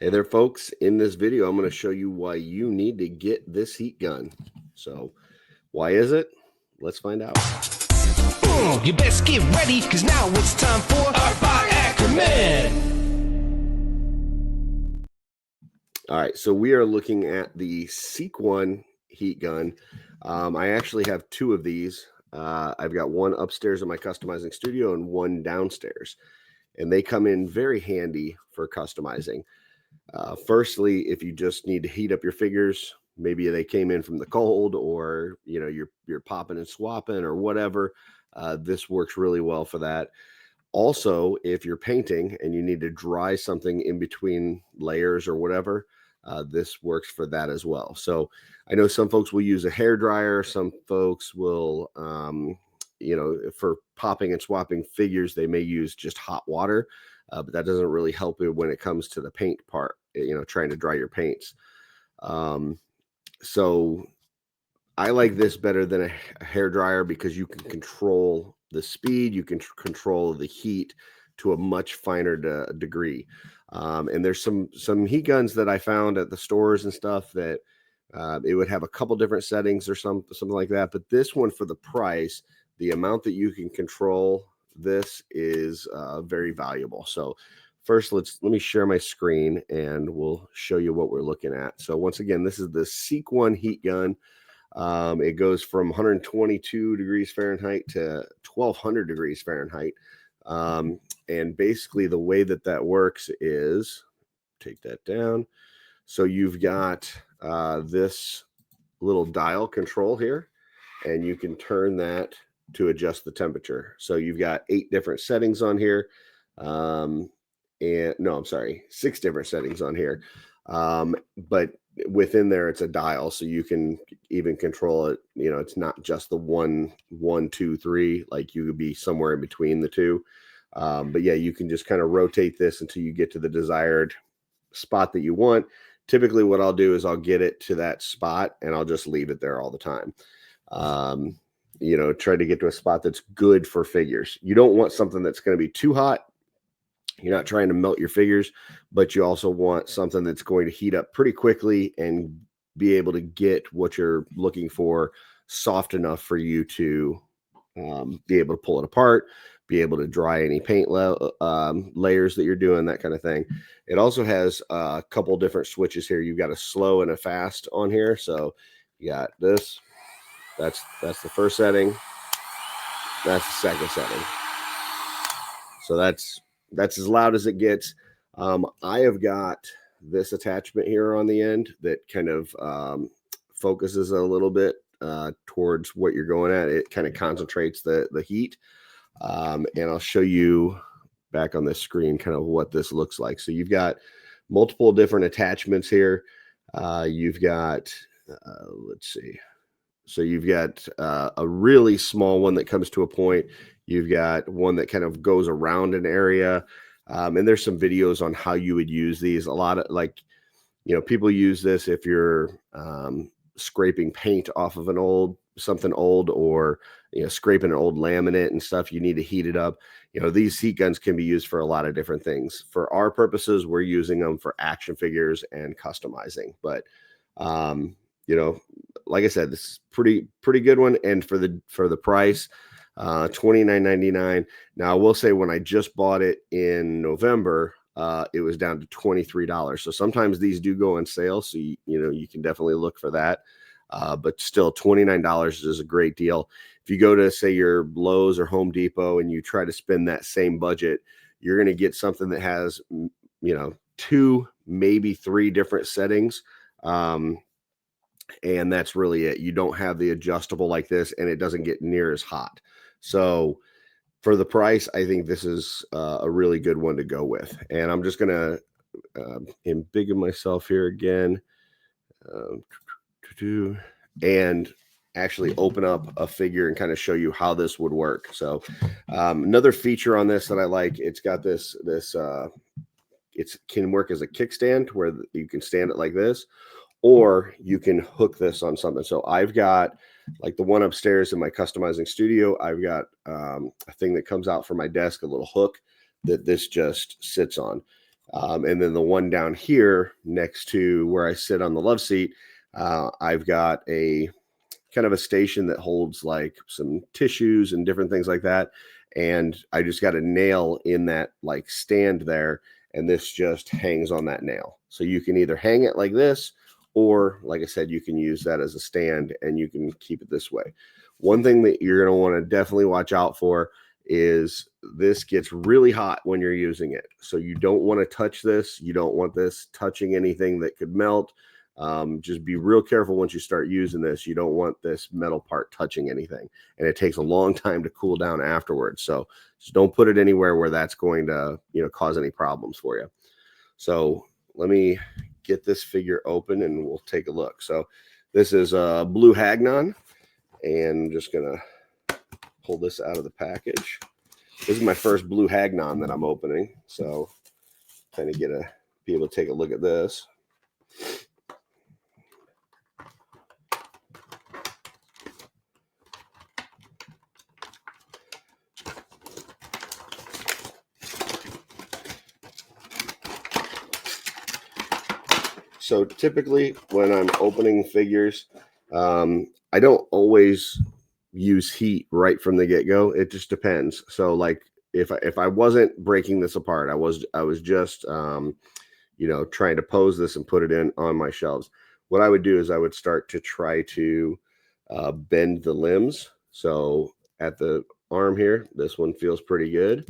Hey there, folks. In this video, I'm going to show you why you need to get this heat gun. So, why is it? Let's find out. You best get ready, because now it's time for Art by Akerman. All right, so we are looking at the Seekone Heat Gun. I actually have two of these. I've got one upstairs in my customizing studio and one downstairs. And they come in very handy for customizing. Firstly, if you just need to heat up your figures, maybe they came in from the cold, or you're popping and swapping or whatever. This works really well for that. Also, if you're painting and you need to dry something in between layers or whatever, this works for that as well. So I know some folks will use a hair dryer. Some folks will, for popping and swapping figures, they may use just hot water. But that doesn't really help it when it comes to the paint part, trying to dry your paints. So I like this better than a hair dryer because you can control the speed, you can control the heat to a much finer degree. And there's some heat guns that I found at the stores and stuff that it would have a couple different settings or something like that. But this one, for the price, the amount that you can control this is very valuable. So first, let me share my screen and we'll show you what we're looking at. So once again, this is the Seekone Heat Gun. It goes from 122 degrees Fahrenheit to 1200 degrees Fahrenheit. And basically the way that works is, take that down. So you've got this little dial control here, and you can turn that to adjust the temperature. So you've got 8 different settings on here. And no, I'm sorry, 6 different settings on here. But within there, it's a dial, so you can even control it. It's not just the 1, 2, 3. Like, you could be somewhere in between the two. But yeah, you can just kind of rotate this until you get to the desired spot that you want. Typically, what I'll do is I'll get it to that spot and I'll just leave it there all the time. Try to get to a spot that's good for figures. You don't want something that's going to be too hot. You're not trying to melt your figures, but you also want something that's going to heat up pretty quickly and be able to get what you're looking for soft enough for you to be able to pull it apart, be able to dry any paint layers that you're doing, that kind of thing. It also has a couple different switches here. You've got a slow and a fast on here. So you got this. That's the first setting. That's the second setting. So that's as loud as it gets. I have got this attachment here on the end that kind of focuses a little bit towards what you're going at. It kind of concentrates the heat. And I'll show you back on the screen kind of what this looks like. So you've got multiple different attachments here. You've got, let's see. So you've got a really small one that comes to a point. You've got one that kind of goes around an area. And there's some videos on how you would use these. A lot of people use this if you're scraping paint off of something old, or scraping an old laminate and stuff. You need to heat it up. These heat guns can be used for a lot of different things. For our purposes, we're using them for action figures and customizing. But like I said, this is pretty good one, and for the price, $29.99. Now, I will say, when I just bought it in November, it was down to $23. So sometimes these do go on sale, so you can definitely look for that. But still, $29 is a great deal. If you go to, say, your Lowe's or Home Depot and you try to spend that same budget, you're going to get something that has 2, maybe 3 different settings. And that's really it. You don't have the adjustable like this, and it doesn't get near as hot. So for the price, I think this is a really good one to go with. And I'm just going to embiggen myself here again, and actually open up a figure and kind of show you how this would work. So another feature on this that I like, it's got this it can work as a kickstand where you can stand it like this, or you can hook this on something. So I've got, like, the one upstairs in my customizing studio, I've got a thing that comes out from my desk, a little hook that this just sits on. And then the one down here next to where I sit on the love seat, I've got a kind of a station that holds like some tissues and different things like that. And I just got a nail in that like stand there, and this just hangs on that nail. So you can either hang it like this, or like I said, you can use that as a stand and you can keep it this way. One thing that you're going to want to definitely watch out for is this gets really hot when you're using it. So you don't want to touch this. You don't want this touching anything that could melt. Just be real careful once you start using this. You don't want this metal part touching anything, and it takes a long time to cool down afterwards. So just don't put it anywhere where that's going to, cause any problems for you. So let me get this figure open and we'll take a look. So this is a blue Hagnon, and I'm just gonna pull this out of the package. This is my first blue Hagnon that I'm opening, so kind of be able to take a look at this. So typically when I'm opening figures, I don't always use heat right from the get-go. It just depends. So like if I wasn't breaking this apart, I was just trying to pose this and put it in on my shelves. What I would do is I would start to try to bend the limbs. So at the arm here, this one feels pretty good.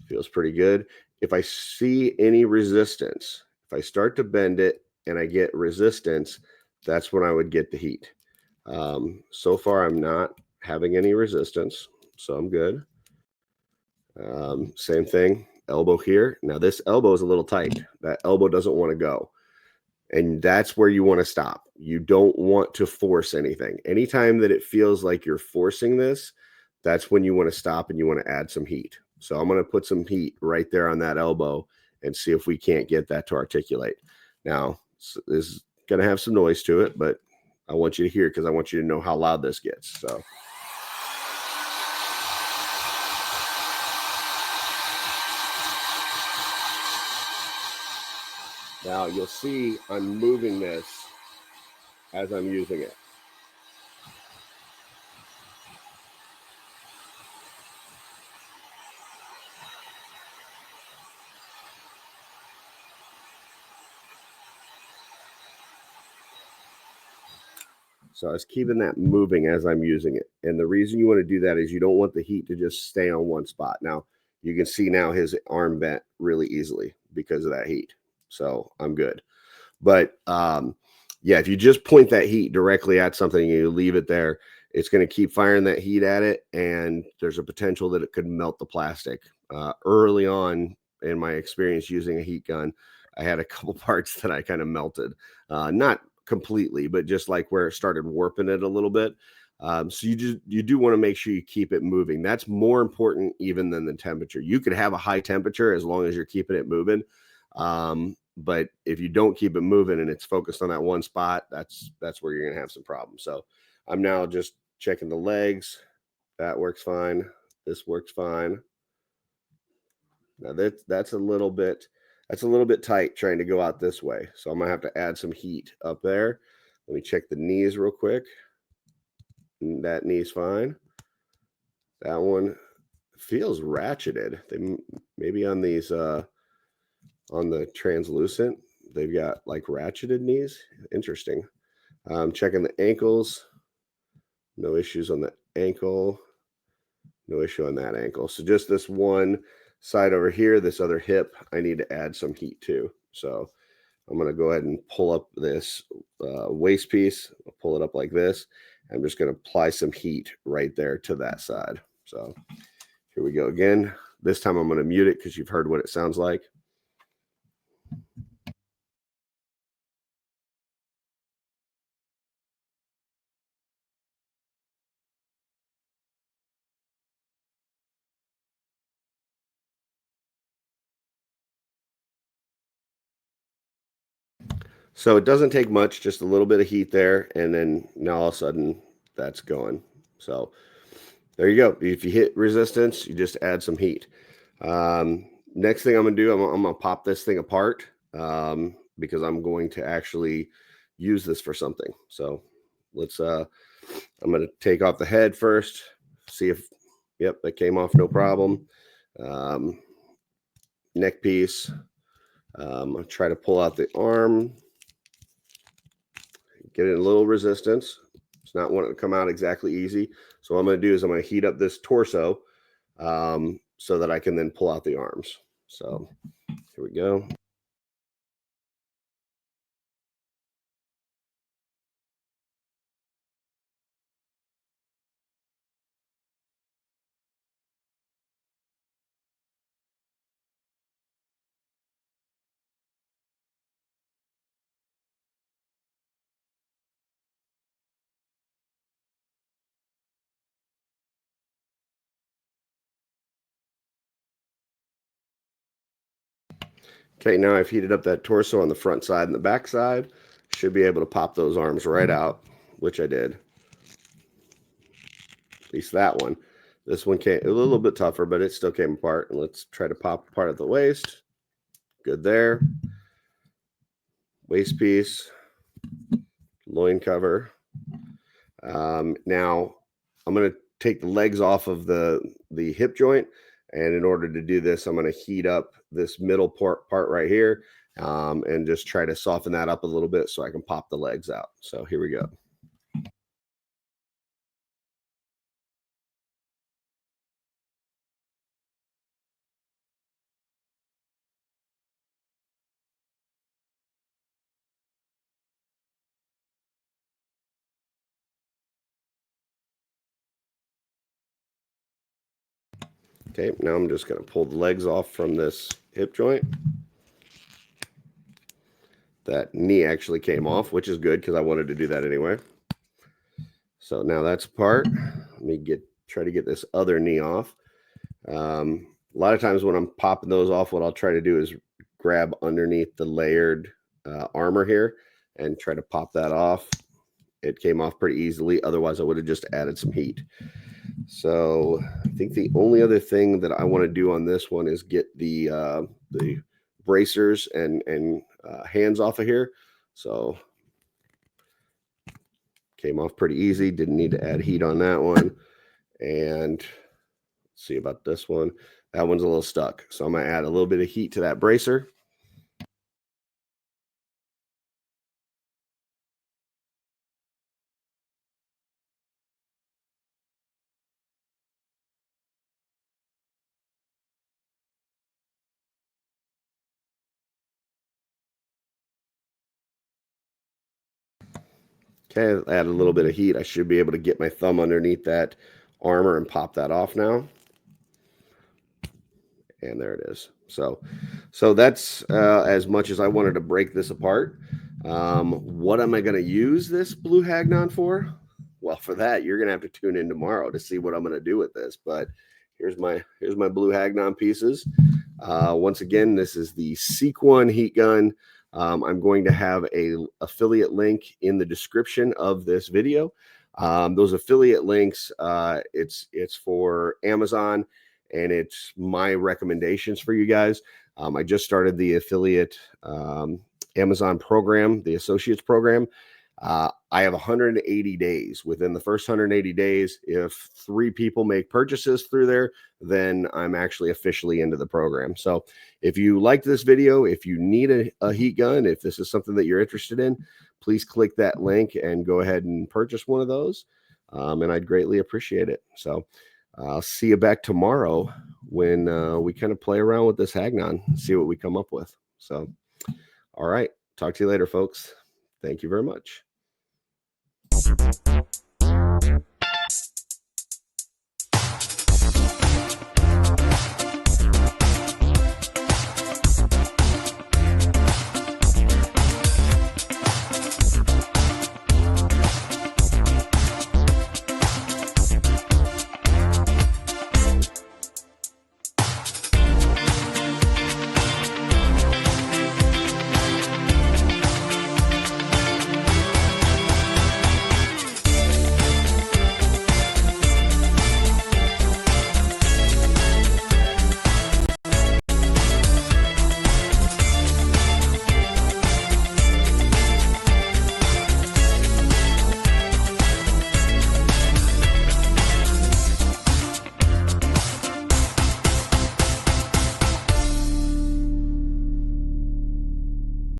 Feels pretty good. If I see any resistance, if I start to bend it and I get resistance, that's when I would get the heat. So far, I'm not having any resistance, so I'm good. Same thing, elbow here. Now this elbow is a little tight. That elbow doesn't want to go. And that's where you want to stop. You don't want to force anything. Anytime that it feels like you're forcing this, that's when you want to stop and you want to add some heat. So I'm going to put some heat right there on that elbow and see if we can't get that to articulate. Now, this is going to have some noise to it, but I want you to hear it because I want you to know how loud this gets. So. Now you'll see I'm moving this as I'm using it. So I was keeping that moving as I'm using it. And the reason you want to do that is you don't want the heat to just stay on one spot. Now, you can see now his arm bent really easily because of that heat. So I'm good. But yeah, if you just point that heat directly at something and you leave it there, it's going to keep firing that heat at it. And there's a potential that it could melt the plastic. Early on in my experience using a heat gun, I had a couple parts that I kind of melted. Not completely, but just like where it started warping it a little bit. So you do want to make sure you keep it moving. That's more important even than the temperature. You could have a high temperature as long as you're keeping it moving. But if you don't keep it moving and it's focused on that one spot, that's where you're gonna have some problems. So I'm now just checking the legs. That works fine. This works fine. Now that's a little bit tight trying to go out this way. So I'm gonna have to add some heat up there. Let me check the knees real quick. That knee's fine. That one feels ratcheted. They maybe on these on the translucent, they've got like ratcheted knees. Interesting. Checking the ankles. No issues on the ankle. No issue on that ankle. So just this one side over here, this other hip, I need to add some heat to. So I'm going to go ahead and pull up this waist piece. I'll pull it up like this. I'm just going to apply some heat right there to that side. So here we go again. This time I'm going to mute it because you've heard what it sounds like. So it doesn't take much, just a little bit of heat there, and then now all of a sudden that's going. So there you go. If you hit resistance, you just add some heat. Next thing I'm gonna do, I'm gonna pop this thing apart because I'm going to actually use this for something. So let's I'm gonna take off the head first, see if, yep, that came off no problem. Neck piece. I'll try to pull out the arm, get it a little resistance. It's not wanting to come out exactly easy. So what I'm going to do is I'm going to heat up this torso so that I can then pull out the arms. So here we go. Okay, now I've heated up that torso on the front side and the back side. Should be able to pop those arms right out, which I did. At least that one. This one came a little bit tougher, but it still came apart. And let's try to pop apart at the waist. Good there. Waist piece. Loin cover. Now I'm going to take the legs off of the hip joint. And in order to do this, I'm going to heat up this middle part right here and just try to soften that up a little bit so I can pop the legs out. So here we go. Okay, now I'm just going to pull the legs off from this hip joint. That knee actually came off, which is good because I wanted to do that anyway. So now that's apart. Let me try to get this other knee off. A lot of times when I'm popping those off, what I'll try to do is grab underneath the layered armor here and try to pop that off. It came off pretty easily. Otherwise, I would have just added some heat. So I think the only other thing that I want to do on this one is get the bracers and hands off of here. So came off pretty easy. Didn't need to add heat on that one. And let's see about this one. That one's a little stuck. So I'm going to add a little bit of heat to that bracer. Okay, add a little bit of heat. I should be able to get my thumb underneath that armor and pop that off now. And there it is. So that's as much as I wanted to break this apart. What am I going to use this blue Hagnon for? Well, for that, you're going to have to tune in tomorrow to see what I'm going to do with this. But here's my blue Hagnon pieces. Once again, this is the Seekone Heat Gun. I'm going to have a affiliate link in the description of this video. Those affiliate links, it's for Amazon, and it's my recommendations for you guys. I just started the affiliate Amazon program, the associates program. I have 180 days. Within the first 180 days, if 3 people make purchases through there, then I'm actually officially into the program. So if you liked this video, if you need a heat gun, if this is something that you're interested in, please click that link and go ahead and purchase one of those. And I'd greatly appreciate it. So I'll see you back tomorrow when we kind of play around with this Hagnon, see what we come up with. So, all right. Talk to you later, folks. Thank you very much.